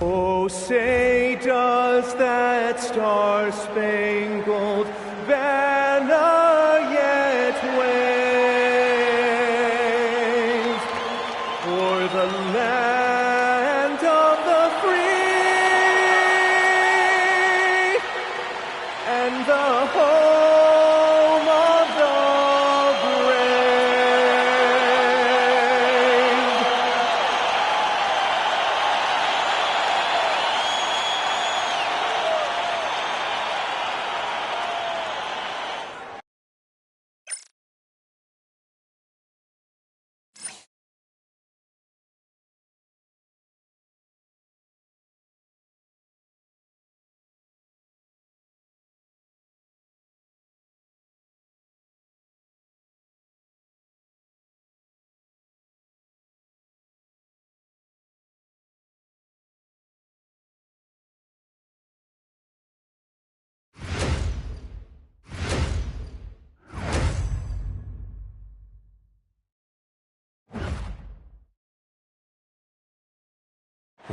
Oh, say does that star-spangled banner yet wave o'er the land of the free and the home of the brave.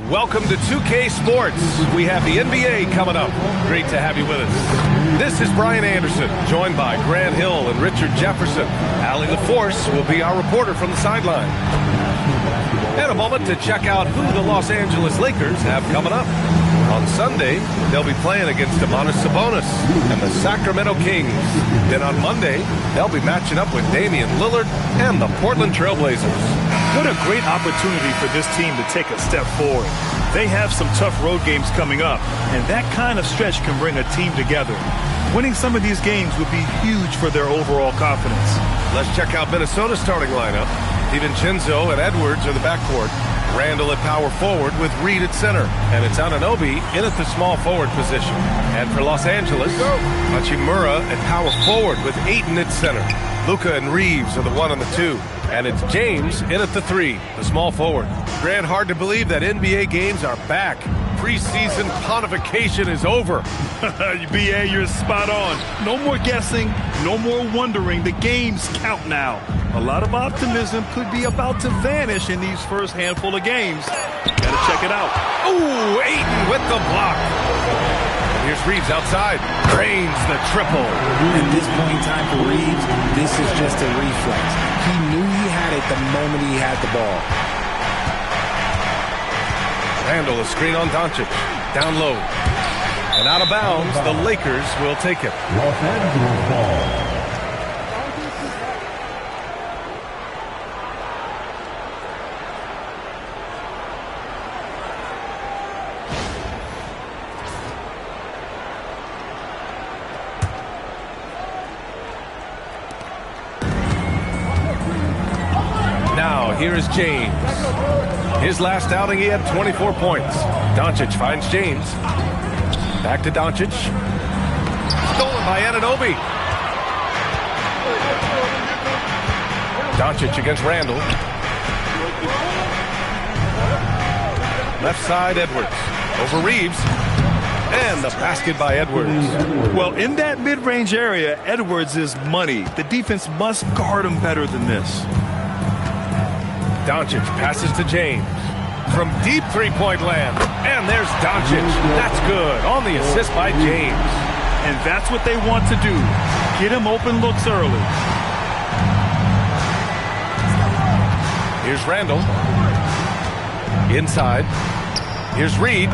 Welcome to 2K Sports. We have the NBA coming up. Great to have you with us. This is Brian Anderson, joined by Grant Hill and Richard Jefferson. Allie LaForce will be our reporter from the sideline. In a moment to check out who the Los Angeles Lakers have coming up. On Sunday, they'll be playing against Domantas Sabonis and the Sacramento Kings. Then on Monday, they'll be matching up with Damian Lillard and the Portland Trail Blazers. What a great opportunity for this team to take a step forward. They have some tough road games coming up, and that kind of stretch can bring a team together. Winning some of these games would be huge for their overall confidence. Let's check out Minnesota's starting lineup. DiVincenzo and Edwards are the backcourt. Randall at power forward with Reed at center. And it's Anunoby in at the small forward position. And for Los Angeles, Hachimura at power forward with Ayton at center. Luka and Reeves are the 1 and the 2. And it's James in at the 3, the small forward. Grant, hard to believe that NBA games are back. Preseason pontification is over. BA, you're spot on. No more guessing, no more wondering. The games count now. A lot of optimism could be about to vanish in these first handful of games. Gotta check it out. Ooh, Ayton with the block. Here's Reeves outside. Drains the triple. At this point in time for Reeves, this is just a reflex. He knew he had it the moment he had the ball. Randall, a screen on Doncic. Down low. And out of bounds, the Lakers will take it. Los Angeles ball. Now, here is James. His last outing, he had 24 points. Doncic finds James. Back to Doncic. Stolen by Anunoby. Doncic against Randall. Left side, Edwards. Over Reeves. And the basket by Edwards. Well, in that mid-range area, Edwards is money. The defense must guard him better than this. Doncic passes to James. From deep three-point land. And there's Doncic. That's good. On the assist by James. And that's what they want to do. Get him open looks early. Here's Randall. Inside. Here's Reed.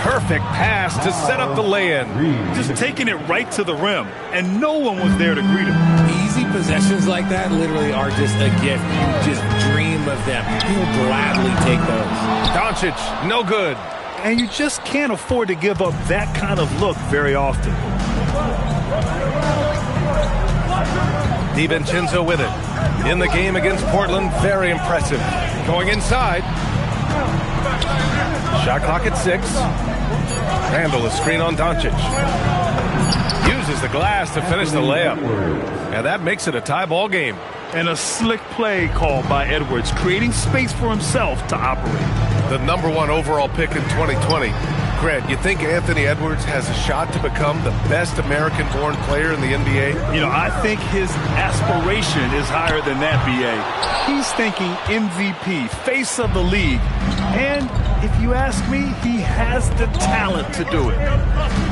Perfect pass to set up the lay-in. Just taking it right to the rim. And no one was there to greet him. Easy possessions like that literally are just a gift. You just dream of them. He'll gladly take those. Doncic, no good. And you just can't afford to give up that kind of look very often. DiVincenzo with it. In the game against Portland, very impressive. Going inside. Shot clock at 6. Randall, a screen on Doncic. Uses the glass to finish the layup. And that makes it a tie ball game. And a slick play called by Edwards, creating space for himself to operate. The #1 overall pick in 2020. Grant, you think Anthony Edwards has a shot to become the best American-born player in the NBA? You know, I think his aspiration is higher than that, B.A. He's thinking MVP, face of the league. And if you ask me, he has the talent to do it.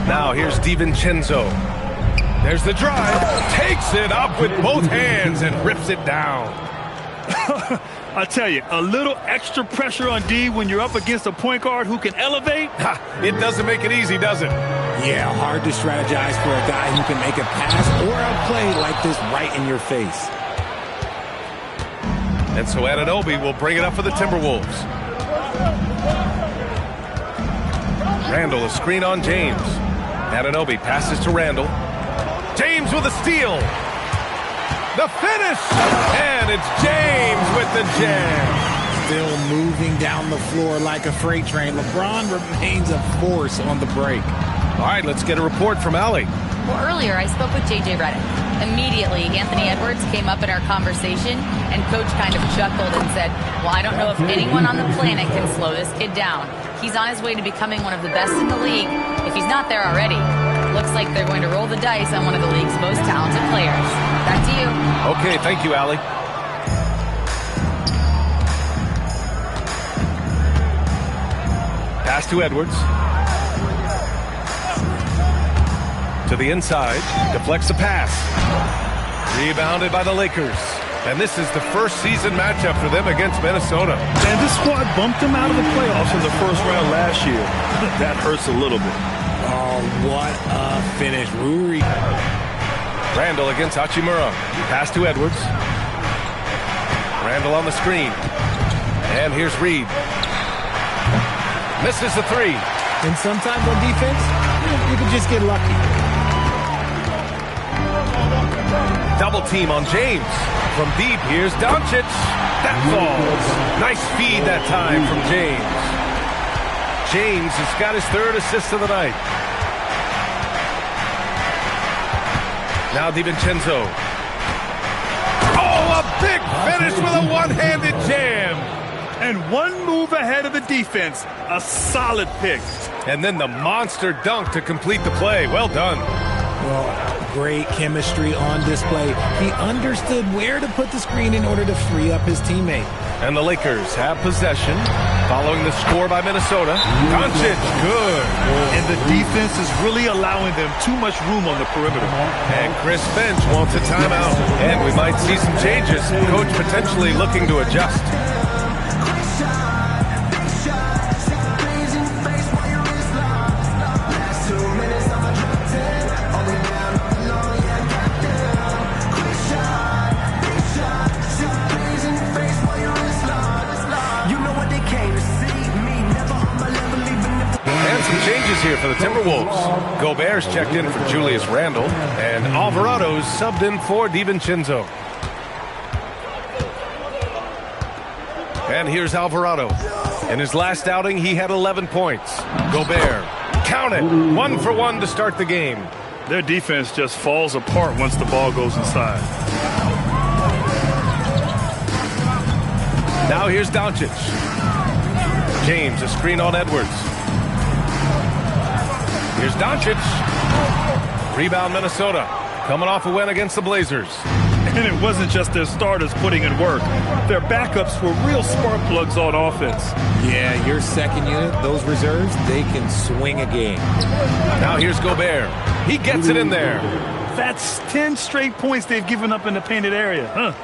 Now here's DiVincenzo. There's the drive. Takes it up with both hands and rips it down. I tell you, a little extra pressure on D when you're up against a point guard who can elevate. It doesn't make it easy, does it? Yeah, hard to strategize for a guy who can make a pass or a play like this right in your face. And so Anunoby will bring it up for the Timberwolves. Randall, a screen on James. Anunoby passes to Randall. James with a steal. The finish! And it's James with the jam. Still moving down the floor like a freight train. LeBron remains a force on the break. All right, let's get a report from Allie. Well, earlier I spoke with J.J. Redick. Immediately, Anthony Edwards came up in our conversation, and Coach kind of chuckled and said, well, I don't know if anyone on the planet can slow this kid down. He's on his way to becoming one of the best in the league, if he's not there already. Looks like they're going to roll the dice on one of the league's most talented players. Back to you. Okay, thank you, Allie. Pass to Edwards. To the inside. Deflects the pass. Rebounded by the Lakers. And this is the first season matchup for them against Minnesota. And this squad bumped them out of the playoffs in the first round last year. That hurts a little bit. Oh, what a finish. Rui. Randall against Hachimura. Pass to Edwards. Randall on the screen. And here's Reed. Misses the three. And sometimes on defense, you can just get lucky. Double team on James. From deep, here's Doncic. That falls. Nice feed that time from James. James has got his third assist of the night. Now DiVincenzo. Oh, a big finish with a one-handed jam. And one move ahead of the defense. A solid pick. And then the monster dunk to complete the play. Well done. Well, great chemistry on display. He understood where to put the screen in order to free up his teammate. And the Lakers have possession following the score by Minnesota. Doncic, good. And the defense is really allowing them too much room on the perimeter. And Chris Finch wants a timeout. And we might see some changes. Coach potentially looking to adjust. Changes here for the Timberwolves. Gobert's checked in for Julius Randle, and Alvarado's subbed in for DiVincenzo. And here's Alvarado. In his last outing, he had 11 points. Gobert, count it, 1 for 1 to start the game. Their defense just falls apart once the ball goes inside. Now here's Doncic. James, a screen on Edwards. Here's Doncic. Rebound Minnesota. Coming off a win against the Blazers. And it wasn't just their starters putting in work. Their backups were real spark plugs on offense. Yeah, your second unit, those reserves, they can swing a game. Now here's Gobert. He gets it in there. That's 10 straight points they've given up in the painted area.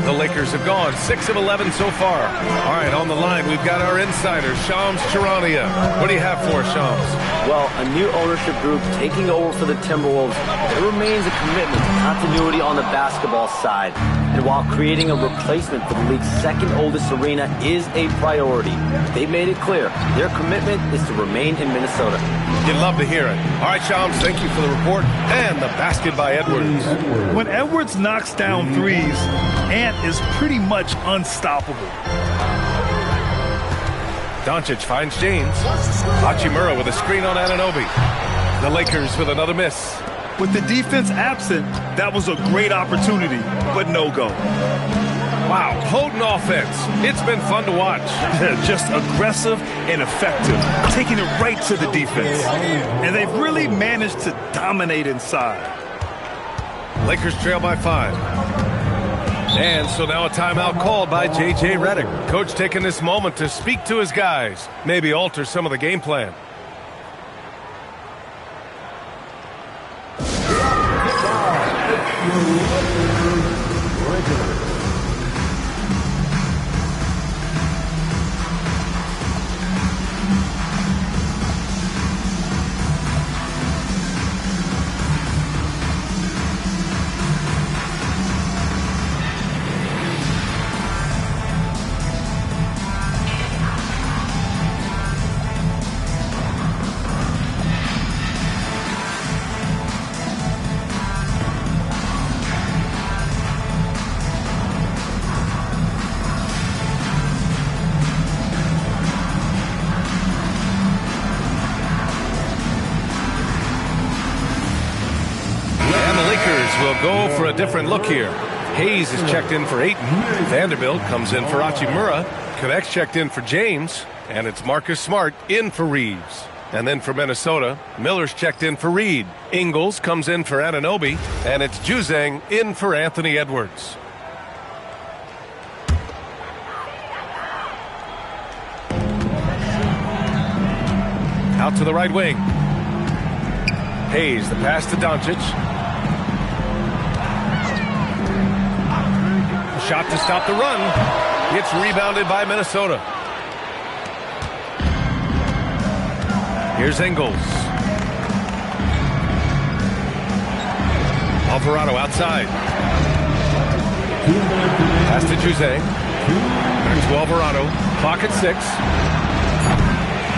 The Lakers have gone 6 of 11 so far. All right, on the line, we've got our insider, Shams Charania. What do you have for us, Shams? Well, a new ownership group taking over for the Timberwolves. There remains a commitment to continuity on the basketball side. And while creating a replacement for the league's second oldest arena is a priority, they've made it clear their commitment is to remain in Minnesota. You'd love to hear it. All right, Shams, thank you for the report. And the basket by Edwards. When Edwards knocks down threes, Ant is pretty much unstoppable. Doncic finds James. Hachimura with a screen on Anunoby. The Lakers with another miss. With the defense absent, that was a great opportunity, but no go. Wow, potent offense. It's been fun to watch. Just aggressive and effective, taking it right to the defense. And they've really managed to dominate inside. Lakers trail by 5. And so now a timeout called by J.J. Redick. Coach taking this moment to speak to his guys, maybe alter some of the game plan. Will go for a different look here. Hayes is checked in for Ayton. Vanderbilt comes in for Hachimura. Connect's checked in for James. And it's Marcus Smart in for Reeves. And then for Minnesota, Miller's checked in for Reed. Ingles comes in for Anunoby. And it's Juzang in for Anthony Edwards. Out to the right wing. Hayes, the pass to Doncic. Shot to stop the run. It's rebounded by Minnesota. Here's Ingles. Alvarado outside. Pass to Juzang. Back to Alvarado. Clock at 6.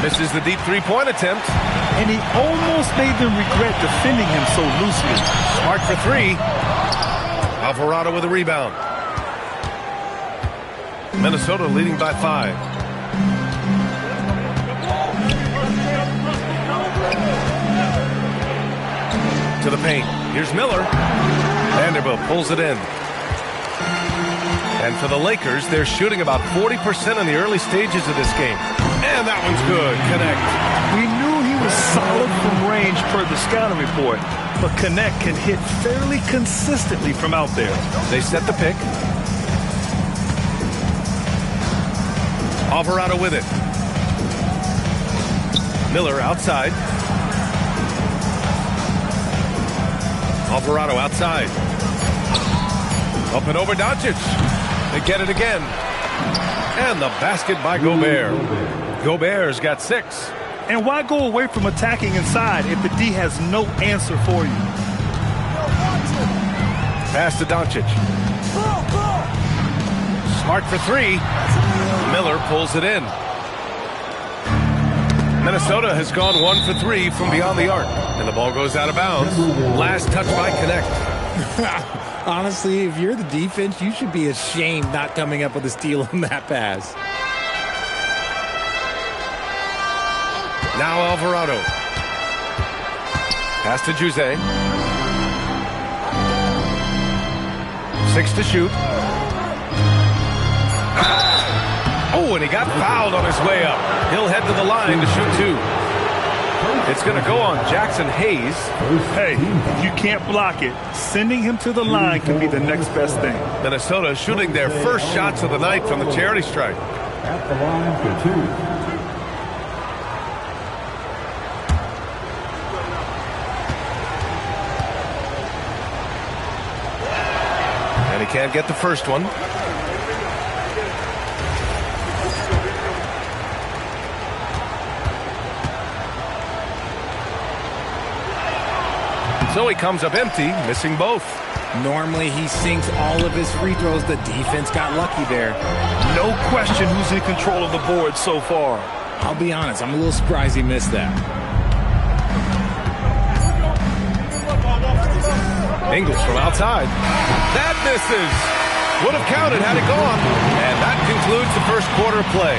Misses the deep three-point attempt. And he almost made them regret defending him so loosely. Smart for 3. Alvarado with a rebound. Minnesota leading by 5. To the paint. Here's Miller. Vanderbilt pulls it in. And for the Lakers, they're shooting about 40% in the early stages of this game. And that one's good. Connect. We knew he was solid from range per the scouting report, but Connect can hit fairly consistently from out there. They set the pick. Alvarado with it. Miller outside. Alvarado outside. Up and over Doncic. They get it again. And the basket by Gobert. Gobert's got 6. And why go away from attacking inside if the D has no answer for you? Pass to Doncic. Smart for 3. Miller pulls it in. Minnesota has gone 1 for 3 from beyond the arc. And the ball goes out of bounds. Last touch by Connect. Honestly, if you're the defense, you should be ashamed not coming up with a steal on that pass. Now Alvarado. Pass to Juzang. 6 to shoot. Oh, and he got fouled on his way up. He'll head to the line to shoot 2. It's going to go on Jackson Hayes. Hey, if you can't block it, sending him to the line can be the next best thing. Minnesota shooting their first shots of the night from the charity stripe. At the line for 2. And he can't get the first one. So he comes up empty, missing both. Normally he sinks all of his free throws. The defense got lucky there. No question who's in control of the board so far. I'll be honest, I'm a little surprised he missed that. Ingles from outside. That misses. Would have counted had it gone. And that concludes the first quarter play.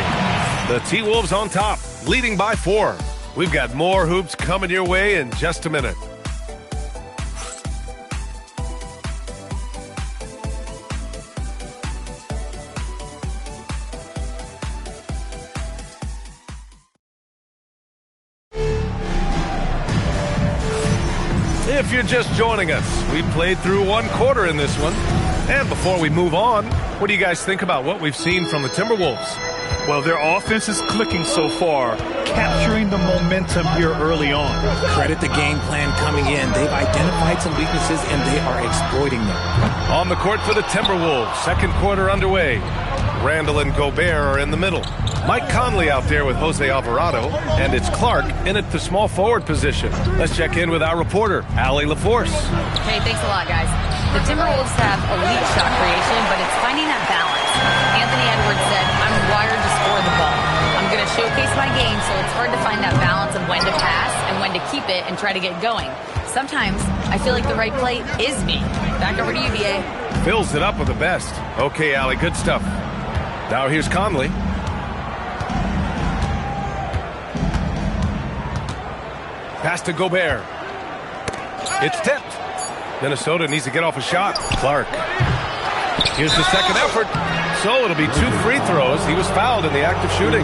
The T-Wolves on top, leading by 4. We've got more hoops coming your way in just a minute. If you're just joining us, we played through one quarter in this one. And before we move on, what do you guys think about what we've seen from the Timberwolves? Well, their offense is clicking so far, capturing the momentum here early on. Credit the game plan coming in. They've identified some weaknesses, and they are exploiting them. On the court for the Timberwolves, second quarter underway. Randall and Gobert are in the middle. Mike Conley out there with Jose Alvarado, and it's Clark in at the small forward position. Let's check in with our reporter, Allie LaForce. Hey, thanks a lot, guys. The Timberwolves have elite shot creation, but it's finding that balance. Anthony Edwards said, I'm wired to score the ball. I'm going to showcase my game, so it's hard to find that balance of when to pass and when to keep it and try to get going. Sometimes I feel like the right play is me. Back over to you, BA. Fills it up with the best. Okay, Allie, good stuff. Now here's Conley. Pass to Gobert. It's tipped. Minnesota needs to get off a shot. Clark. Here's the second effort. So it'll be 2 free throws. He was fouled in the act of shooting.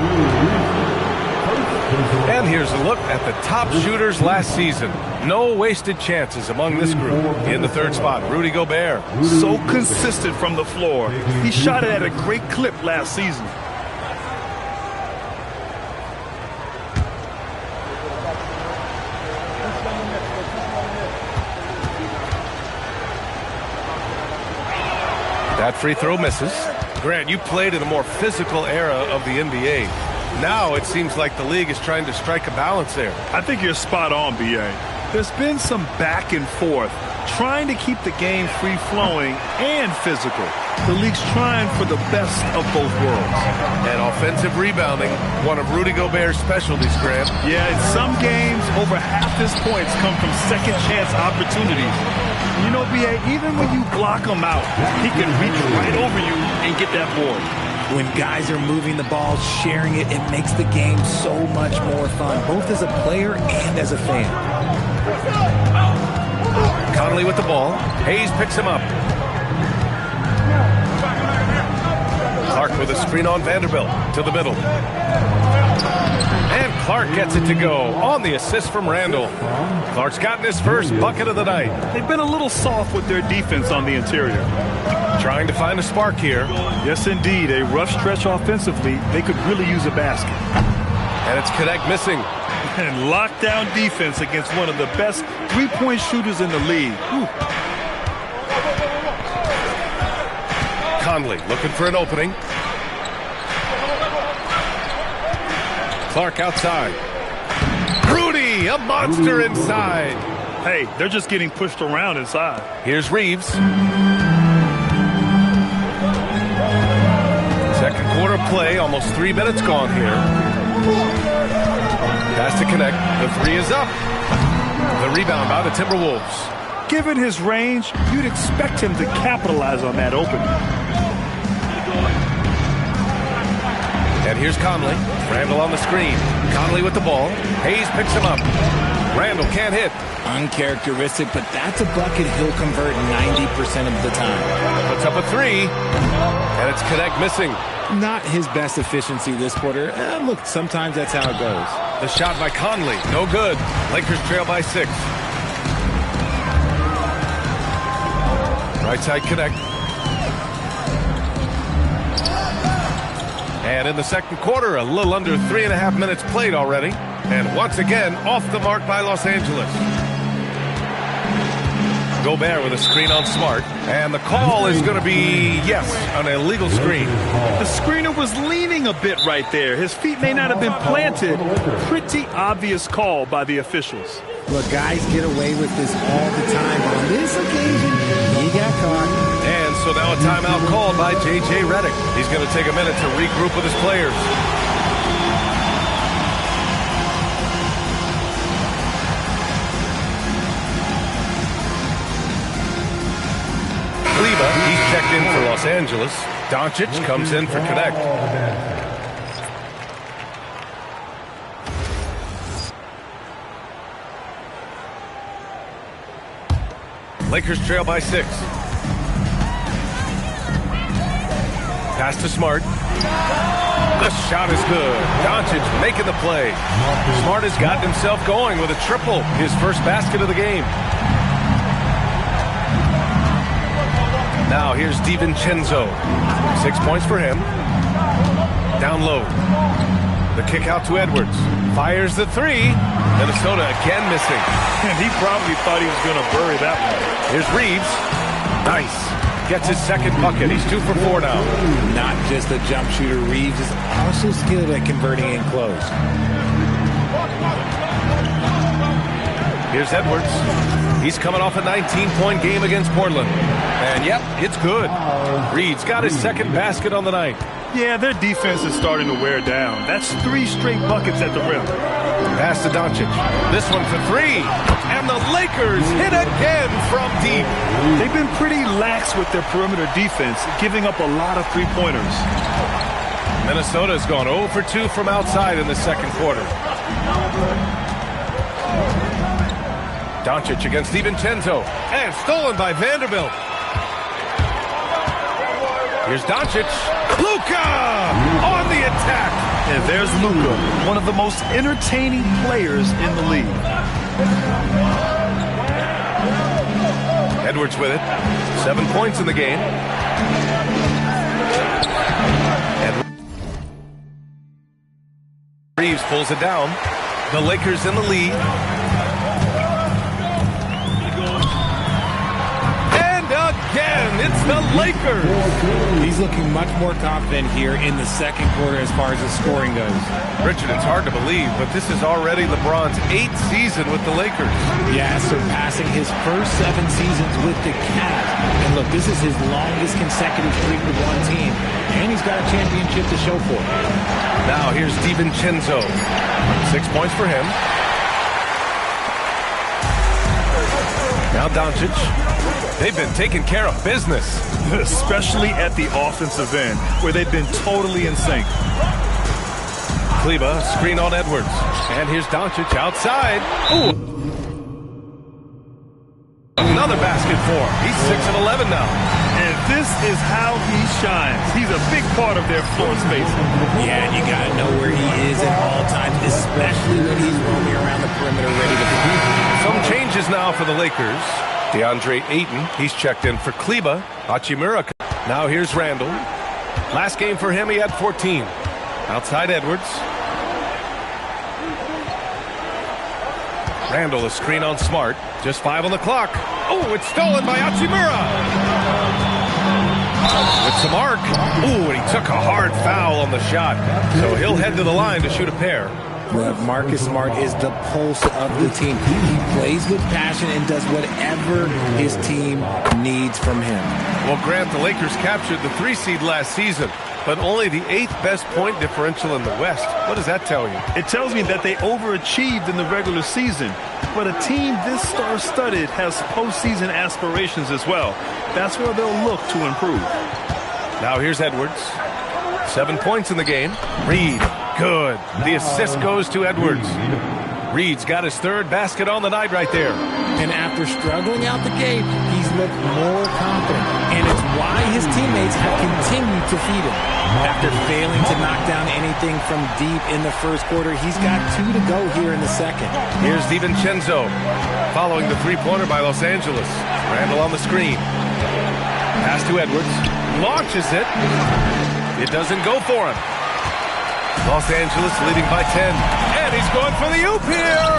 And here's a look at the top shooters last season. No wasted chances among this group. In the third spot, Rudy Gobert. So consistent from the floor. He shot it at a great clip last season. That free throw misses. Grant, you played in a more physical era of the NBA. Now it seems like the league is trying to strike a balance there. I think you're spot on, BA. There's been some back and forth, trying to keep the game free-flowing and physical. The league's trying for the best of both worlds. And offensive rebounding, one of Rudy Gobert's specialties, Grant. Yeah, in some games, over half his points come from second-chance opportunities. You know, BA, even when you block him out, he can reach right over you and get that board. When guys are moving the ball, sharing it, it makes the game so much more fun, both as a player and as a fan. Conley with the ball. Hayes picks him up. Clark with a screen on Vanderbilt to the middle. And Clark gets it to go on the assist from Randall. Clark's gotten his first bucket of the night. They've been a little soft with their defense on the interior. Trying to find a spark here. Yes, indeed. A rough stretch offensively. They could really use a basket. And it's Connect missing. And lockdown defense against one of the best three-point shooters in the league. Whew. Conley looking for an opening. Clark outside. Rudy, a monster inside. Hey, they're just getting pushed around inside. Here's Reeves. Second quarter play, almost 3 minutes gone here. Pass to Connect. The three is up. The rebound by the Timberwolves. Given his range, you'd expect him to capitalize on that opening. And here's Conley. Randall on the screen. Conley with the ball. Hayes picks him up. Randall can't hit. Uncharacteristic, but that's a bucket he'll convert 90% of the time. Puts up a three. And it's Connect missing. Not his best efficiency this quarter. Look, sometimes that's how it goes. The shot by Conley. No good. Lakers trail by 6. Right side Connect. And in the second quarter, a little under 3.5 minutes played already. And once again, off the mark by Los Angeles. Gobert with a screen on Smart. And the call is going to be, yes, an illegal screen. The screener was leaning a bit right there. His feet may not have been planted. Pretty obvious call by the officials. Look, guys get away with this all the time. On this occasion, he got caught. And so now a timeout called by J.J. Redick. He's going to take a minute to regroup with his players. Leva, he's checked in for Los Angeles. Doncic comes in for Connect. Lakers trail by 6. Pass to Smart. The shot is good. Doncic making the play. Smart has gotten himself going with a triple. His first basket of the game. Now here's DiVincenzo. 6 points for him. Down low. The kick out to Edwards. Fires the three. Minnesota again missing. And he probably thought he was going to bury that one. Here's Reeves. Nice. Gets his second bucket. He's 2 for 4 now. Not just a jump shooter, Reeves is also skilled at converting in close. Here's Edwards. He's coming off a 19-point game against Portland. And yep, it's good. Reed's got his second basket on the night. Yeah, their defense is starting to wear down. That's 3 straight buckets at the rim. Pass to Doncic. This one for 3. And the Lakers hit again from deep. They've been pretty lax with their perimeter defense, giving up a lot of three-pointers. Minnesota's gone 0 for 2 from outside in the second quarter. Doncic against DiVincenzo. And stolen by Vanderbilt. Here's Doncic. Luka on the attack. And there's Luka, one of the most entertaining players in the league. Edwards with it. 7 points in the game. And Reeves pulls it down. The Lakers in the lead. Again, it's the Lakers. He's looking much more confident here in the second quarter as far as the scoring goes. Richard, it's hard to believe, but this is already LeBron's 8th season with the Lakers. Yeah, surpassing his first 7 seasons with the Cavs. And look, this is his longest consecutive streak with one team. And he's got a championship to show for it. Now here's DiVincenzo. 6 points for him. Now Doncic. They've been taking care of business. Especially at the offensive end, where they've been totally in sync. Kleba, screen on Edwards. And here's Doncic outside. Ooh. Another basket for him. He's 6 of 11 now. And this is how he shines. He's a big part of their floor spacing. Yeah, and you got to know where he is at all times, especially when he's roaming around the perimeter ready to compete. Some changes now for the Lakers. DeAndre Ayton, he's checked in for Kleba. Hachimura. Now here's Randall. Last game for him, he had 14. Outside Edwards. Randall, a screen on Smart. Just 5 on the clock. Oh, it's stolen by Hachimura. With some arc. Ooh, and he took a hard foul on the shot. So he'll head to the line to shoot a pair. But Marcus Smart is the pulse of the team. He plays with passion and does whatever his team needs from him. Well, Grant, the Lakers captured the 3 seed last season, but only the 8th best point differential in the West. What does that tell you? It tells me that they overachieved in the regular season. But a team this star-studded has postseason aspirations as well. That's where they'll look to improve. Now here's Edwards. 7 points in the game. Reed. Good. The assist goes to Edwards. Reed's got his 3rd basket on the night right there. And after struggling out the gate, he's looked more confident. And it's why his teammates have continued to feed him. After failing to knock down anything from deep in the first quarter, he's got 2 to go here in the second. Here's DiVincenzo following the 3-pointer by Los Angeles. Randall on the screen. Pass to Edwards. Launches it. It doesn't go for him. Los Angeles leading by 10. And he's going for the oop here.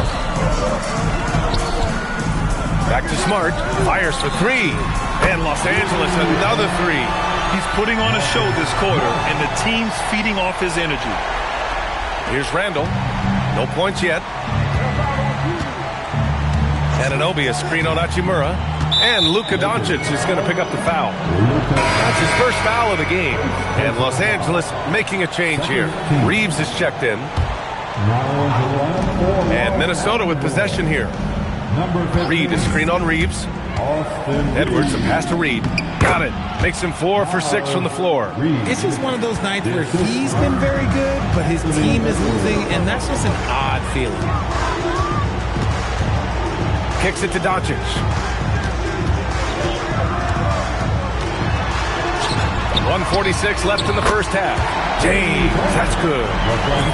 Back to Smart. Fires for 3. And Los Angeles another 3. He's putting on a show this quarter, and the team's feeding off his energy. Here's Randall. No points yet. Anunoby, a screen on Hachimura. And Luka Doncic is going to pick up the foul. That's his first foul of the game. And Los Angeles making a change here. Reeves is checked in. And Minnesota with possession here. Reed, a screen on Reeves. Edwards, a pass to Reed. Got it. Makes him 4 for 6 from the floor. It's just one of those nights where he's been very good, but his team is losing, and that's just an odd feeling. Kicks it to Doncic. 1:46 left in the first half. James, that's good.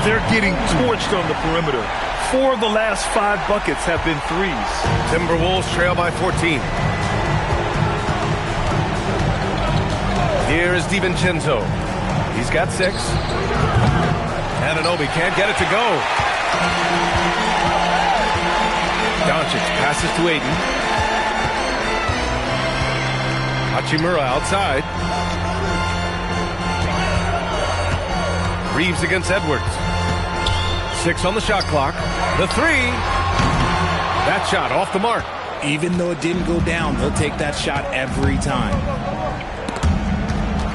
They're getting torched on the perimeter. 4 of the last 5 buckets have been threes. Timberwolves trail by 14. DiVincenzo. He's got 6. Anunoby can't get it to go. Doncic passes to Ayton. Hachimura outside. Reeves against Edwards. 6 on the shot clock. The 3. That shot off the mark. Even though it didn't go down, they'll take that shot every time.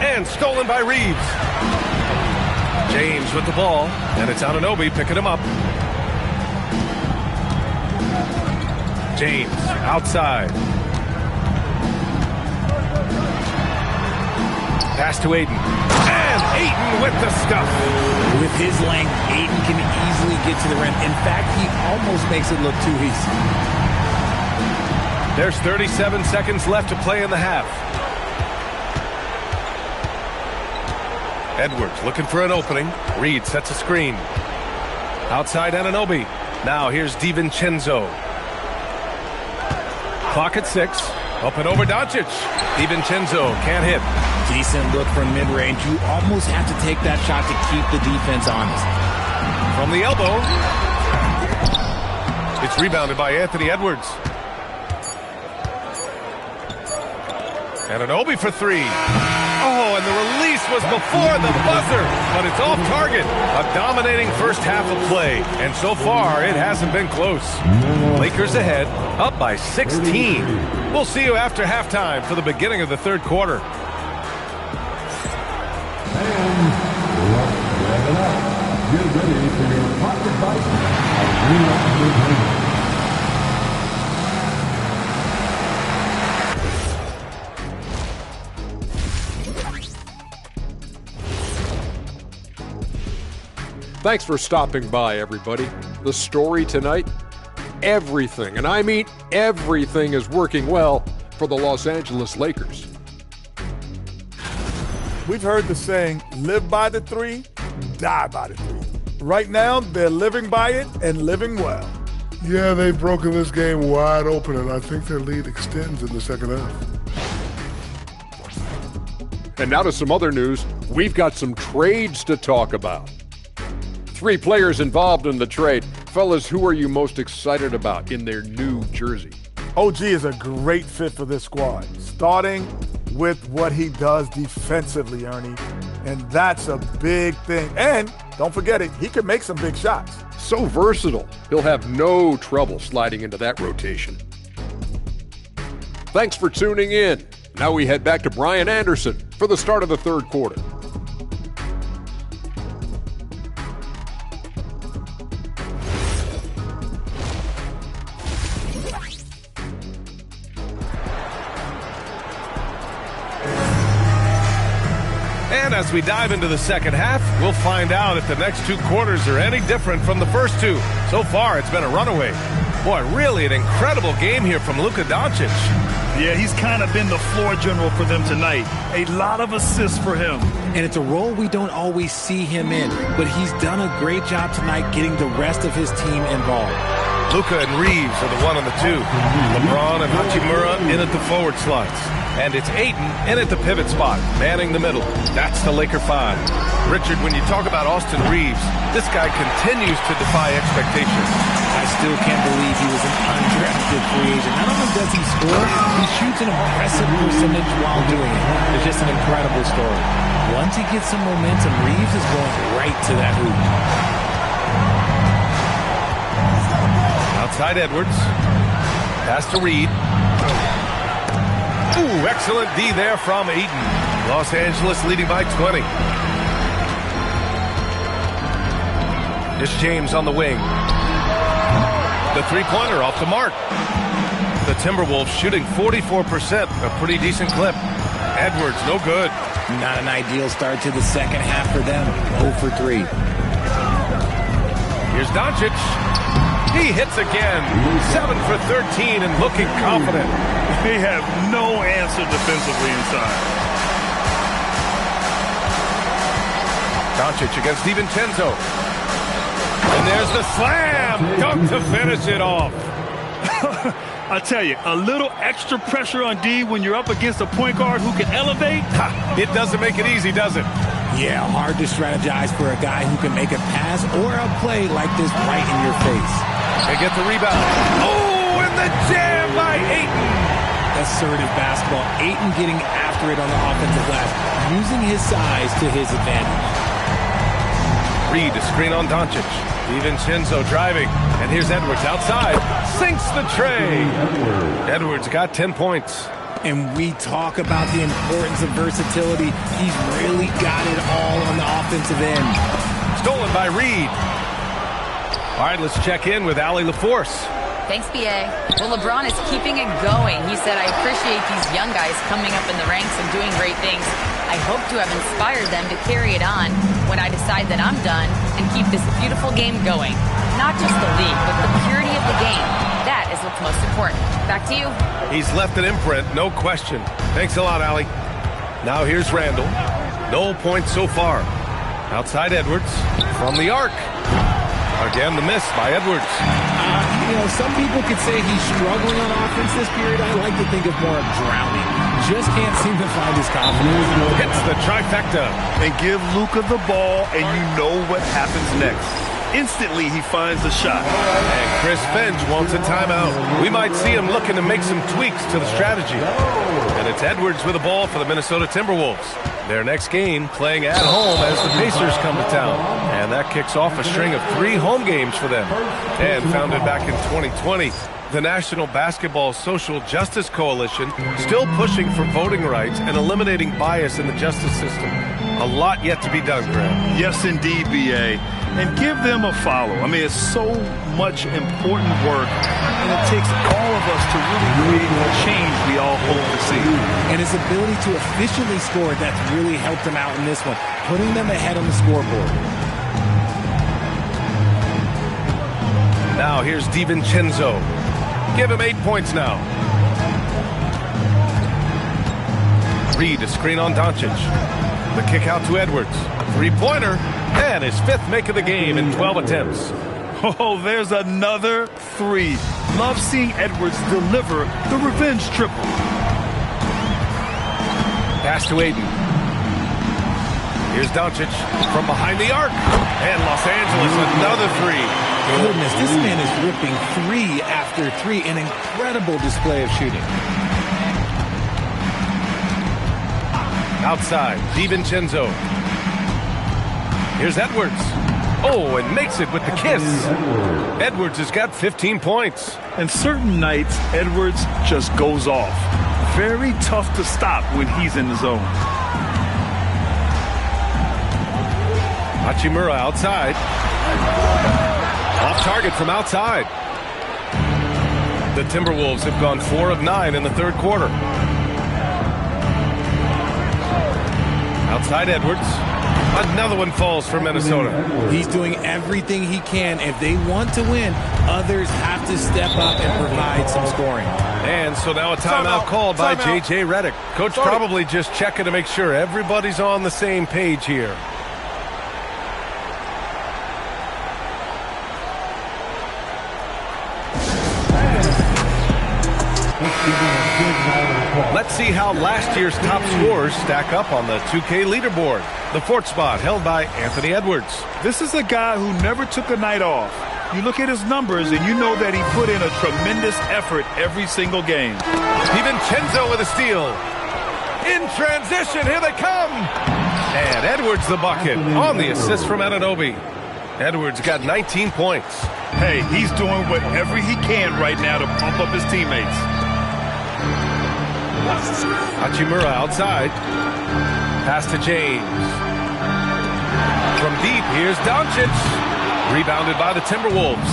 And stolen by Reeves. James with the ball, and it's Anunoby picking him up. James outside. Pass to Ayton. And Ayton with the stuff. With his length, Ayton can easily get to the rim. In fact, he almost makes it look too easy. There's 37 seconds left to play in the half. Edwards looking for an opening. Reed sets a screen. Outside Anunoby. Now here's DiVincenzo. Clock at 6. Up and over Doncic. DiVincenzo can't hit. Decent look from mid-range. You almost have to take that shot to keep the defense honest. From the elbow. It's rebounded by Anthony Edwards. Anunoby for 3. Oh, and the release was before the buzzer, but it's off target. A dominating first half of play, and so far it hasn't been close. Lakers ahead, up by 16. We'll see you after halftime for the beginning of the third quarter. And wrap it up. Get ready for your pocket bite of real entertainment. Thanks for stopping by, everybody. The story tonight, everything, and I mean everything, is working well for the Los Angeles Lakers. We've heard the saying, live by the 3, die by the 3. Right now, they're living by it and living well. Yeah, they've broken this game wide open, and I think their lead extends in the second half. And now to some other news. We've got some trades to talk about. 3 players involved in the trade. Fellas, who are you most excited about in their new jersey? OG is a great fit for this squad, starting with what he does defensively, Ernie. And that's a big thing. And don't forget it, he can make some big shots. So versatile. He'll have no trouble sliding into that rotation. Thanks for tuning in. Now we head back to Brian Anderson for the start of the third quarter. And as we dive into the second half, we'll find out if the next 2 quarters are any different from the first 2. So far, it's been a runaway. Boy, really an incredible game here from Luka Doncic. Yeah, he's kind of been the floor general for them tonight. A lot of assists for him. And it's a role we don't always see him in, but he's done a great job tonight getting the rest of his team involved. Luka and Reeves are the 1 and the 2. LeBron and Hachimura in at the forward slots. And it's Ayton in at the pivot spot, manning the middle. That's the Laker 5. Richard, when you talk about Austin Reeves, this guy continues to defy expectations. I still can't believe he was an undrafted free agent. Not only does he score, he shoots an impressive percentage while doing it. It's just an incredible story. Once he gets some momentum, Reeves is going right to that hoop. Outside Edwards. Pass to Reed. Ooh, excellent D there from Ayton. Los Angeles leading by 20. It's James on the wing. The three-pointer off the mark. The Timberwolves shooting 44%, a pretty decent clip. Edwards, no good. Not an ideal start to the second half for them. 0 for 3. Here's Doncic. He hits again. 7 for 13 and looking confident. They have no answer defensively inside. Doncic against DiVincenzo. And there's the slam. Dunk to finish it off. I tell you, a little extra pressure on D when you're up against a point guard who can elevate. It doesn't make it easy, does it? Yeah, hard to strategize for a guy who can make a pass or a play like this right in your face. They get the rebound. Oh, and the jam by Ayton. Assertive basketball. Ayton getting after it on the offensive glass, using his size to his advantage. Reed to screen on Doncic. DiVincenzo driving. And here's Edwards outside. Sinks the tray. Edwards got 10 points. And we talk about the importance of versatility. He's really got it all on the offensive end. Stolen by Reed. All right, let's check in with Allie LaForce. Thanks, B.A. Well, LeBron is keeping it going. He said, I appreciate these young guys coming up in the ranks and doing great things. I hope to have inspired them to carry it on when I decide that I'm done and keep this beautiful game going. Not just the league, but the purity of the game. That is what's most important. Back to you. He's left an imprint, no question. Thanks a lot, Allie. Now here's Randall. No points so far. Outside Edwards from the arc. Again, the miss by Edwards. Some people could say he's struggling on offense this period. I like to think of more of drowning. Just can't seem to find his confidence. Hits the trifecta. And give Luka the ball, and you know what happens next. Instantly, he finds the shot. And Chris Finch wants a timeout. We might see him looking to make some tweaks to the strategy. And it's Edwards with the ball for the Minnesota Timberwolves. Their next game playing at home as the Pacers come to town. And that kicks off a string of 3 home games for them. And founded back in 2020, the National Basketball Social Justice Coalition still pushing for voting rights and eliminating bias in the justice system. A lot yet to be done, Graham. Yes, indeed, B.A. And give them a follow. I mean, it's so much important work, and it takes all of us to really create the change we all hope to see. And his ability to efficiently score, that's really helped him out in this one, putting them ahead on the scoreboard. Now here's DiVincenzo. Give him 8 points now. Reed to screen on Doncic. The kick out to Edwards. 3-pointer. And his 5th make of the game in 12 attempts. Oh, there's another 3. Love seeing Edwards deliver the revenge triple. Pass to Ayton. Here's Doncic from behind the arc. And Los Angeles, another 3. Goodness, this man is ripping 3 after 3. An incredible display of shooting. Outside, DiVincenzo. Here's Edwards. Oh, and makes it with the kiss. Edwards has got 15 points. And certain nights, Edwards just goes off. Very tough to stop when he's in the zone. Hachimura outside. Off target from outside. The Timberwolves have gone 4 of 9 in the 3rd quarter. Outside Edwards. Another one falls for Minnesota. He's doing everything he can. If they want to win, others have to step up and provide some scoring. And so now a timeout called by J.J. Redick. Coach probably just checking to make sure everybody's on the same page here. Let's see how last year's top scorers stack up on the 2K leaderboard. The 4th spot held by Anthony Edwards. This is a guy who never took a night off. You look at his numbers and you know that he put in a tremendous effort every single game. DiVincenzo with a steal. In transition, here they come. And Edwards the bucket on the assist from Anunoby. Edwards got 19 points. Hey, he's doing whatever he can right now to pump up his teammates. Hachimura outside. Pass to James. From deep, here's Doncic. Rebounded by the Timberwolves.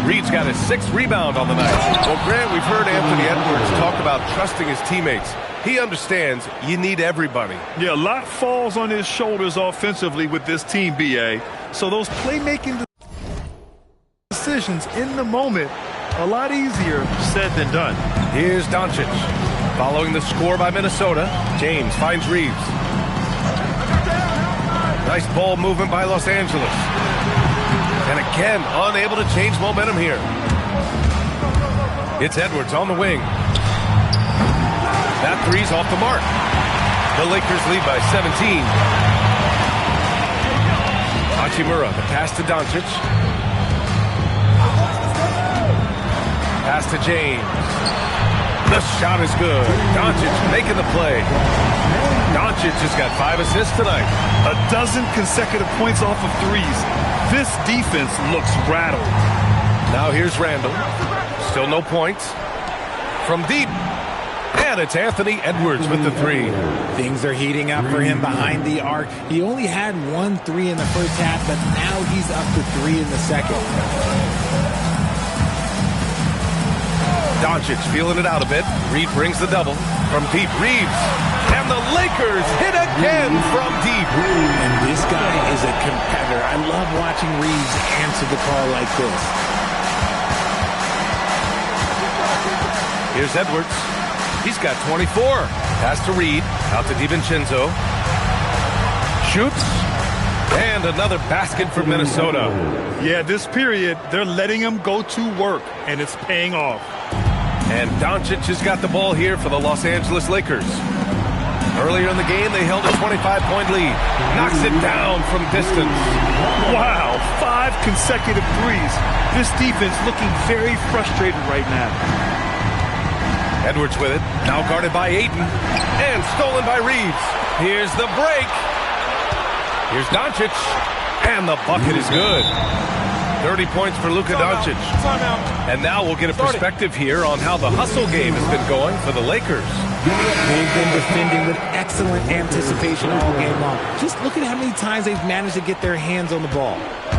Reed's got his 6th rebound on the night. Well, Grant, we've heard Anthony Edwards talk about trusting his teammates. He understands you need everybody. Yeah, a lot falls on his shoulders offensively with this team, B.A. So those playmaking decisions in the moment, a lot easier said than done. Here's Doncic. Following the score by Minnesota, James finds Reeves. Nice ball movement by Los Angeles. And again, unable to change momentum here. It's Edwards on the wing. That three's off the mark. The Lakers lead by 17. Hachimura, the pass to Doncic. Pass to James. The shot is good. Doncic making the play. Doncic has got 5 assists tonight. 12 consecutive points off of threes. This defense looks rattled. Now here's Randall. Still no points. From deep. And it's Anthony Edwards with the three. Things are heating up for him behind the arc. He only had 1 3 in the first half, but now he's up to 3 in the second. Doncic feeling it out a bit. Reed brings the double. From deep, Reeves. And the Lakers hit again from deep. And this guy is a competitor. I love watching Reeves answer the call like this. Here's Edwards. He's got 24. Pass to Reed. Out to DiVincenzo. Shoots. And another basket for Minnesota. Yeah, this period, they're letting him go to work, and it's paying off. And Doncic has got the ball here for the Los Angeles Lakers. Earlier in the game, they held a 25-point lead. Knocks it down from distance. Wow, 5 consecutive threes. This defense looking very frustrated right now. Edwards with it. Now guarded by Ayton. And stolen by Reeves. Here's the break. Here's Doncic. And the bucket is good. 30 points for Luka Doncic. And now we'll get a perspective here on how the hustle game has been going for the Lakers. They've been defending with excellent anticipation all game long. Just look at how many times they've managed to get their hands on the ball.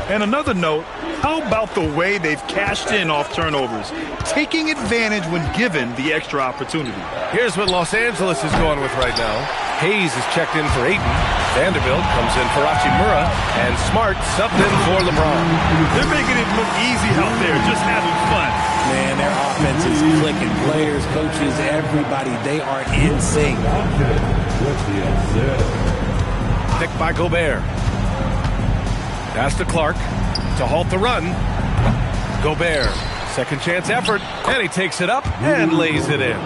And another note, how about the way they've cashed in off turnovers, taking advantage when given the extra opportunity. Here's what Los Angeles is going with right now. Hayes is checked in for Ayton. Vanderbilt comes in for Hachimura. And Smart subbed in for LeBron. They're making it look easy out there, just having fun. Man, their offense is clicking. Players, coaches, everybody, they are in sync. Picked by Gobert. Pass to Clark to halt the run. Gobert, second chance effort, and he takes it up and lays it in.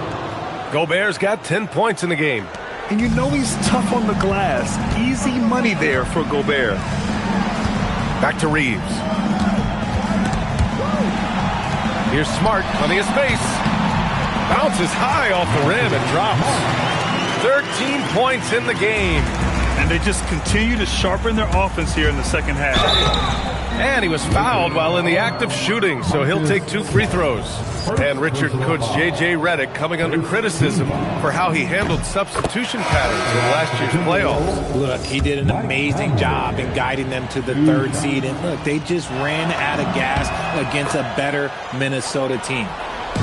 Gobert's got 10 points in the game. And you know he's tough on the glass. Easy money there for Gobert. Back to Reeves. Here's Smart, plenty of space. Bounces high off the rim and drops. 13 points in the game. And they just continue to sharpen their offense here in the second half. And he was fouled while in the act of shooting, so he'll take 2 free throws. And Richard, Coach J.J. Redick coming under criticism for how he handled substitution patterns in last year's playoffs. Look, he did an amazing job in guiding them to the 3rd seed. And look, they just ran out of gas against a better Minnesota team.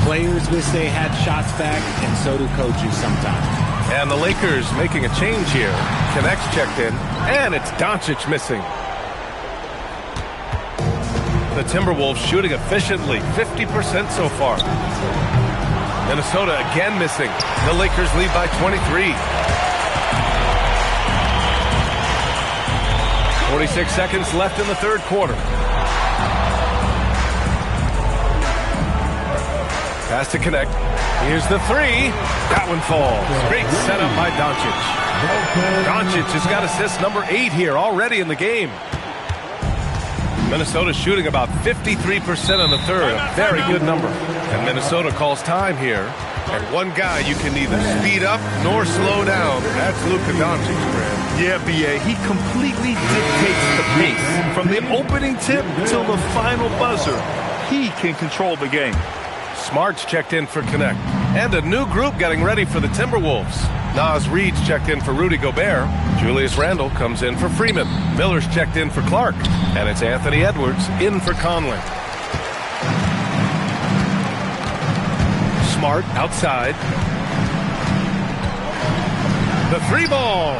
Players wish they had shots back, and so do coaches sometimes. And the Lakers making a change here. Connects checked in, and it's Doncic missing. The Timberwolves shooting efficiently, 50% so far. Minnesota again missing. The Lakers lead by 23. 46 seconds left in the 3rd quarter. Pass to connect. Here's the 3. That one falls. Great setup by Doncic. Doncic has got assist number 8 here already in the game. Minnesota shooting about 53% on the 3rd. A very good number. And Minnesota calls time here. And one guy you can neither speed up nor slow down. That's Luka Doncic, Grant. Yeah, B.A. He completely dictates the pace. From the opening tip till the final buzzer, he can control the game. Smart's checked in for Connect. And a new group getting ready for the Timberwolves. Naz Reed's checked in for Rudy Gobert. Julius Randle comes in for Freeman. Miller's checked in for Clark. And it's Anthony Edwards in for Conley. Smart outside. The 3 ball.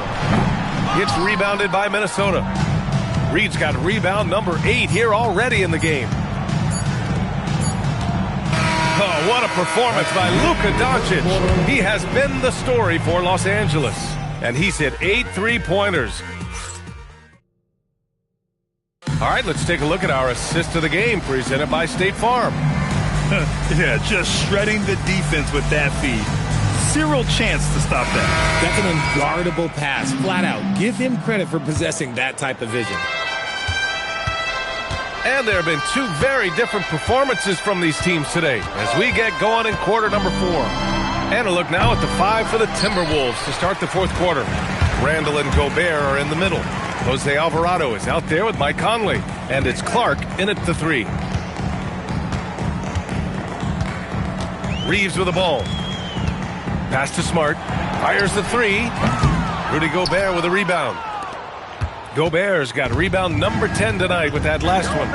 Gets rebounded by Minnesota. Reed's got rebound number 8 here already in the game. Oh, what a performance by Luka Doncic. He has been the story for Los Angeles. And he's hit 8 3-pointers. All right, let's take a look at our assist of the game presented by State Farm. Yeah, just shredding the defense with that feed. Zero chance to stop that. That's an unguardable pass, flat out. Give him credit for possessing that type of vision. And there have been two very different performances from these teams today as we get going in quarter number 4. And a look now at the 5 for the Timberwolves to start the fourth quarter. Randall and Gobert are in the middle. Jose Alvarado is out there with Mike Conley. And it's Clark in at the 3. Reeves with the ball. Pass to Smart. Fires the 3. Rudy Gobert with a rebound. Gobert's got rebound number 10 tonight with that last one.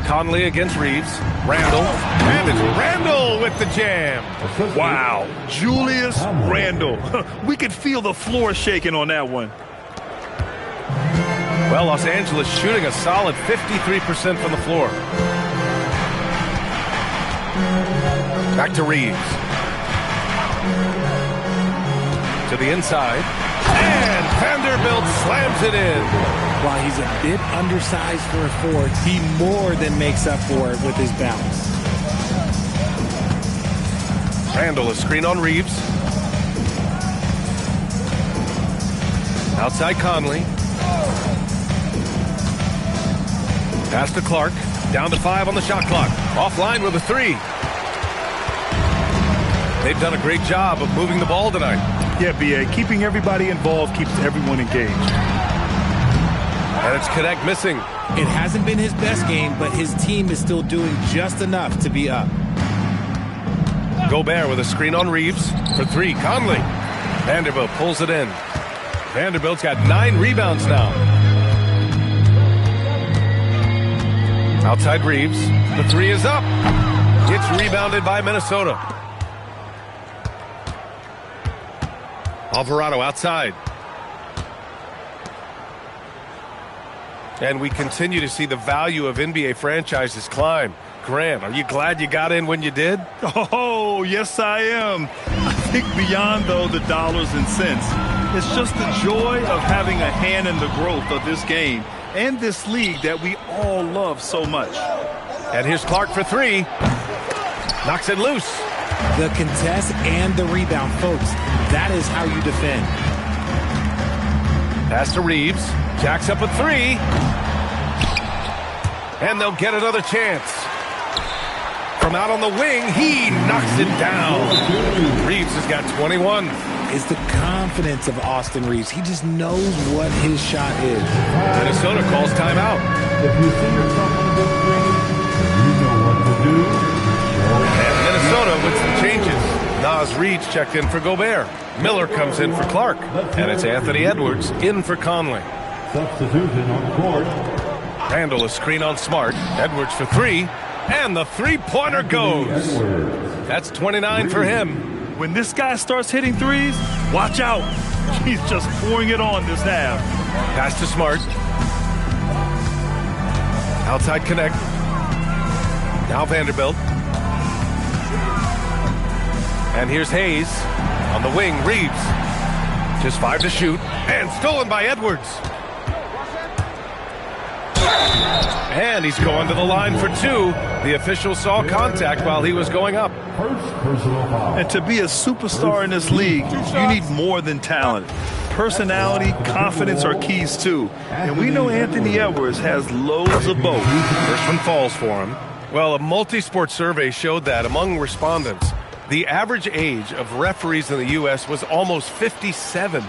Conley against Reeves. Randall. And it's Randall with the jam. Wow. Julius Randall. We could feel the floor shaking on that one. Well, Los Angeles shooting a solid 53% from the floor. Back to Reeves. To the inside. And Vanderbilt slams it in. While he's a bit undersized for a forward, he more than makes up for it with his bounce. Randall, a screen on Reeves. Outside Conley. Pass to Clark. Down to 5 on the shot clock. Offline with a 3. They've done a great job of moving the ball tonight. Yeah, B.A. Keeping everybody involved keeps everyone engaged. And it's Connect missing. It hasn't been his best game, but his team is still doing just enough to be up. Gobert with a screen on Reeves for 3. Conley. Vanderbilt pulls it in. Vanderbilt's got 9 rebounds now. Outside Reeves. The 3 is up. It's rebounded by Minnesota. Alvarado outside. And we continue to see the value of NBA franchises climb. Grant, are you glad you got in when you did? Oh, yes, I am. I think beyond, though, the dollars and cents, it's just the joy of having a hand in the growth of this game and this league that we all love so much. And here's Clark for 3. Knocks it loose. The contest and the rebound, folks. That is how you defend. Pass to Reeves. Jacks up a 3. And they'll get another chance. From out on the wing, he knocks it down. Reeves has got 21. It's the confidence of Austin Reeves. He just knows what his shot is. Minnesota calls timeout. If you see yourself on the big screen, you know what to do. And Minnesota with some changes. Naz Reid's checked in for Gobert. Miller comes in for Clark. And it's Anthony Edwards in for Conley. Substitution on the court. Randall a screen on Smart. Edwards for 3. And the three-pointer goes. That's 29 for him. When this guy starts hitting threes, watch out. He's just pouring it on this half. Pass to Smart. Outside Connect. Now Vanderbilt. And here's Hayes. On the wing, Reeves. Just 5 to shoot. And stolen by Edwards. And he's going to the line for 2. The official saw contact while he was going up. First personal foul. And to be a superstar in this league, you need more than talent. Personality, confidence are keys too. And we know Anthony Edwards has loads of both. First one falls for him. Well, a multi-sport survey showed that among respondents, the average age of referees in the U.S. was almost 57.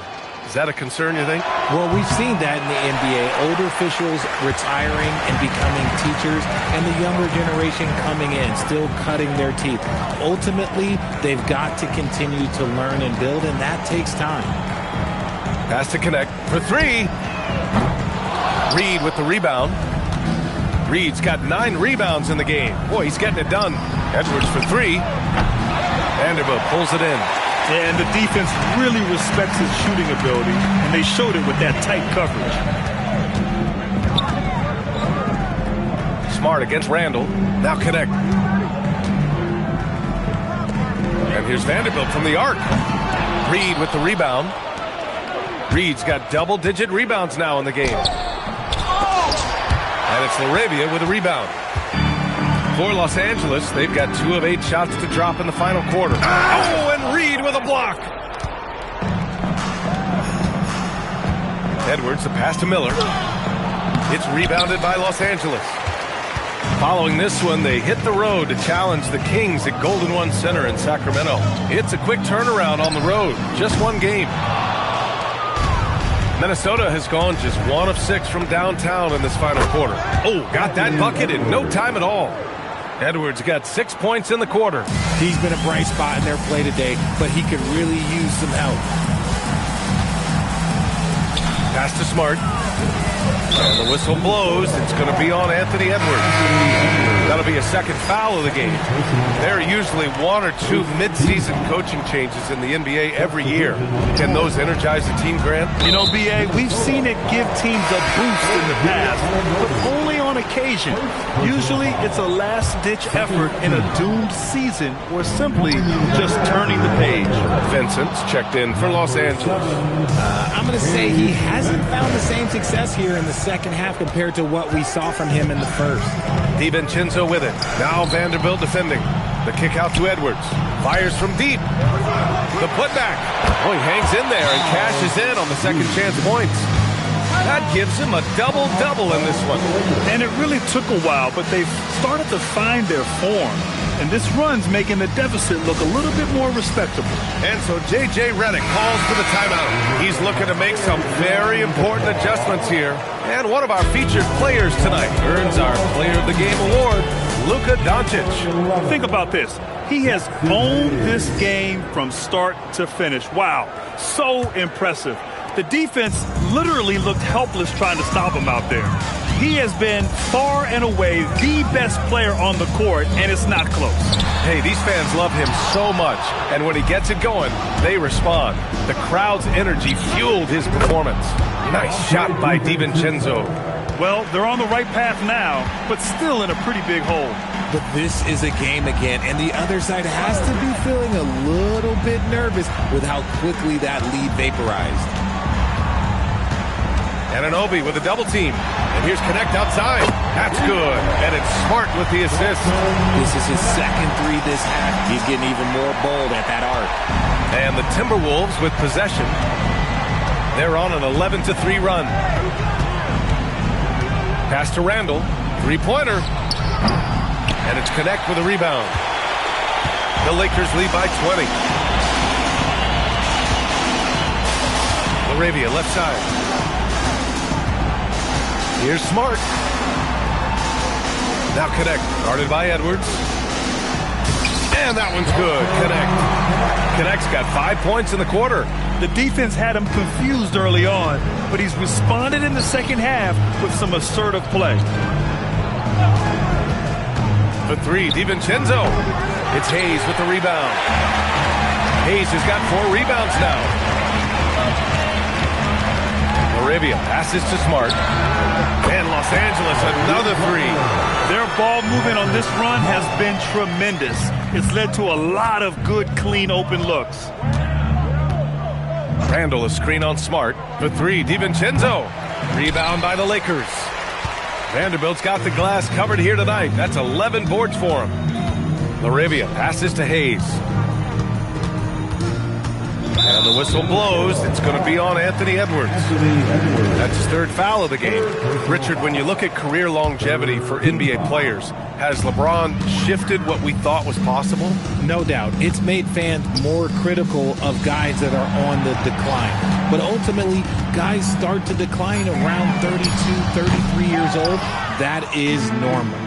Is that a concern, you think? Well, we've seen that in the NBA. Older officials retiring and becoming teachers, and the younger generation coming in, still cutting their teeth. Ultimately, they've got to continue to learn and build, and that takes time. Pass to Connect for 3. Reed with the rebound. Reed's got 9 rebounds in the game. Boy, he's getting it done. Edwards for 3. Vanderbilt pulls it in. And the defense really respects his shooting ability, and they showed it with that tight coverage. Smart against Randall. Now Connect. And here's Vanderbilt from the arc. Reed with the rebound. Reed's got double-digit rebounds now in the game. And it's Laravia with a rebound. For Los Angeles, they've got 2 of 8 shots to drop in the final quarter. Oh, and Reed with a block. Edwards, the pass to Miller. It's rebounded by Los Angeles. Following this one, they hit the road to challenge the Kings at Golden One Center in Sacramento. It's a quick turnaround on the road. Just 1 game. Minnesota has gone just 1 of 6 from downtown in this final quarter. Oh, got that bucket in no time at all. Edwards got 6 points in the quarter. He's been a bright spot in their play today, but he could really use some help. Pass to Smart. And the whistle blows. It's going to be on Anthony Edwards. That'll be a second foul of the game. There are usually 1 or 2 mid-season coaching changes in the NBA every year. Can those energize the team, Grant? You know, B.A., we've seen it give teams a boost in the past, but only on occasion. Usually it's a last-ditch effort in a doomed season or simply just turning the page. Vincent's checked in for Los Angeles. I'm going to say he hasn't found the same success here in the second half compared to what we saw from him in the first. DiVincenzo with it. Now Vanderbilt defending. The kick out to Edwards. Fires from deep. The putback. Oh, he hangs in there and cashes in on the second chance points. That gives him a double-double in this one. And it really took a while, but they've started to find their form. And this run's making the deficit look a little bit more respectable. And so J.J. Redick calls for the timeout. He's looking to make some very important adjustments here. And one of our featured players tonight earns our Player of the Game award, Luka Doncic. Think about this. He has owned this game from start to finish. Wow, so impressive. The defense literally looked helpless trying to stop him out there. He has been far and away the best player on the court, and it's not close. Hey, these fans love him so much, and when he gets it going, they respond. The crowd's energy fueled his performance. Nice shot by DiVincenzo. Well, they're on the right path now, but still in a pretty big hole. But this is a game again, and the other side has to be feeling a little bit nervous with how quickly that lead vaporized. Anunoby with a double team. And here's Connect outside. That's good. And it's Smart with the assist. This is his second 3 this half. He's getting even more bold at that arc. And the Timberwolves with possession. They're on an 11-3 run. Pass to Randall. 3-pointer. And it's Connect with a rebound. The Lakers lead by 20. Laravia left side. Here's Smart. Now Connect, guarded by Edwards. And that one's good. Connect's got 5 points in the quarter. The defense had him confused early on, but he's responded in the second half with some assertive play. For 3, DiVincenzo. It's Hayes with the rebound. Hayes has got 4 rebounds now. Laravia passes to Smart. And Los Angeles, another 3. Their ball movement on this run has been tremendous. It's led to a lot of good, clean, open looks. Randall, a screen on Smart. For 3, DiVincenzo. Rebound by the Lakers. Vanderbilt's got the glass covered here tonight. That's 11 boards for him. Laravia passes to Hayes. And the whistle blows. It's going to be on Anthony Edwards. That's his 3rd foul of the game. Richard, when you look at career longevity for NBA players, has LeBron shifted what we thought was possible? No doubt. It's made fans more critical of guys that are on the decline. But ultimately, guys start to decline around 32, 33 years old. That is normal.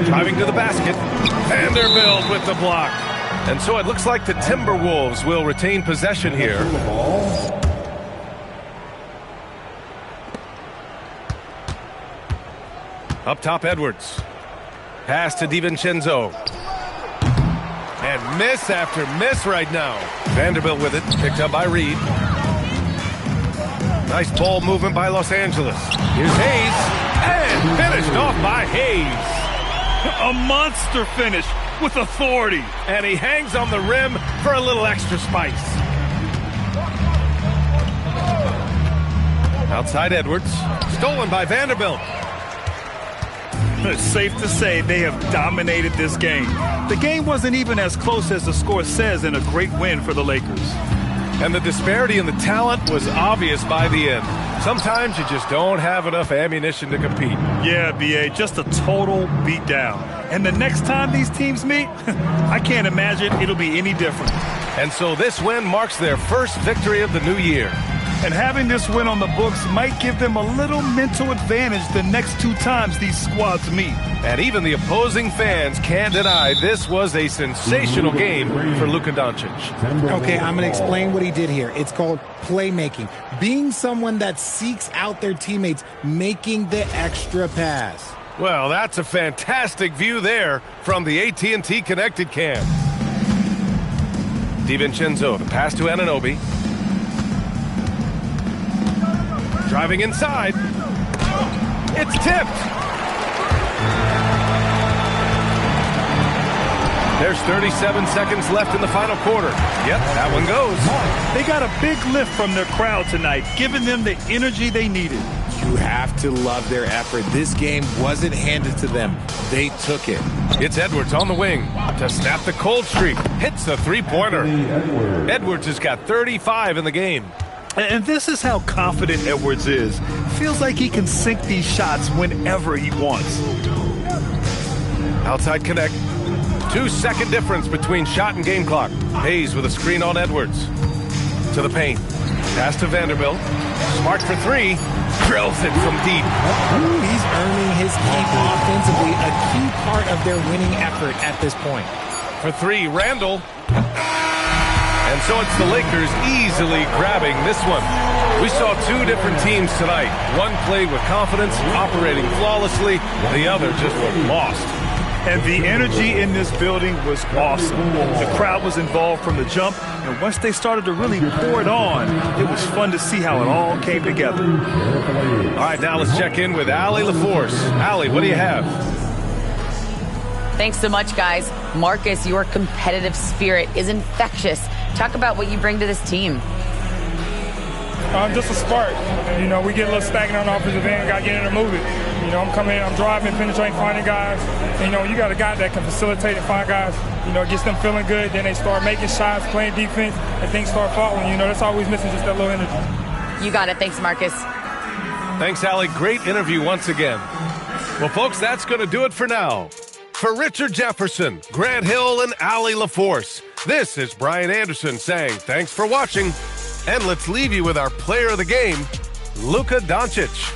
Driving to the basket. Vanderbilt with the block. And so it looks like the Timberwolves will retain possession here. Up top, Edwards. Pass to DiVincenzo. And miss after miss right now. Vanderbilt with it, picked up by Reed. Nice ball movement by Los Angeles. Here's Hayes. And finished off by Hayes. A monster finish with authority. And he hangs on the rim for a little extra spice. Outside Edwards. Stolen by Vanderbilt. It's safe to say they have dominated this game. The game wasn't even as close as the score says in a great win for the Lakers. And the disparity in the talent was obvious by the end. Sometimes you just don't have enough ammunition to compete. Yeah, B.A., just a total beatdown. And the next time these teams meet, I can't imagine it'll be any different. And so this win marks their first victory of the new year. And having this win on the books might give them a little mental advantage the next 2 times these squads meet. And even the opposing fans can't deny this was a sensational game for Luka Doncic. Okay, I'm going to explain what he did here. It's called playmaking. Being someone that seeks out their teammates, making the extra pass. Well, that's a fantastic view there from the AT&T Connected Cam. DiVincenzo, the pass to Anunoby. Driving inside. It's tipped. There's 37 seconds left in the final quarter. Yep, that one goes. They got a big lift from their crowd tonight, giving them the energy they needed. You have to love their effort. This game wasn't handed to them. They took it. It's Edwards on the wing to snap the cold streak. Hits the three-pointer. Edwards has got 35 in the game. And this is how confident Edwards is. Feels like he can sink these shots whenever he wants. Outside connect. 2-second difference between shot and game clock. Hayes with a screen on Edwards. To the paint. Pass to Vanderbilt. Smart for 3. Drills it from deep. He's earning his keep offensively, a key part of their winning effort at this point. For 3, Randall. And so it's the Lakers easily grabbing this one. We saw 2 different teams tonight. One played with confidence, operating flawlessly. The other just looked lost. And the energy in this building was awesome. The crowd was involved from the jump, and once they started to really pour it on, it was fun to see how it all came together. All right, now let's check in with Allie LaForce. Allie, what do you have? Thanks so much, guys. Marcus, your competitive spirit is infectious. Talk about what you bring to this team. Just a spark. You know, we get a little stagnant on the offensive end, got to get in and move it. You know, I'm coming in, I'm driving, penetrating, finding guys. And, you know, you got a guy that can facilitate and find guys. You know, it gets them feeling good. Then they start making shots, playing defense, and things start falling. You know, that's always missing, just that little energy. You got it. Thanks, Marcus. Thanks, Allie. Great interview once again. Well, folks, that's going to do it for now. For Richard Jefferson, Grant Hill, and Allie LaForce, this is Brian Anderson saying thanks for watching. And let's leave you with our player of the game, Luka Doncic.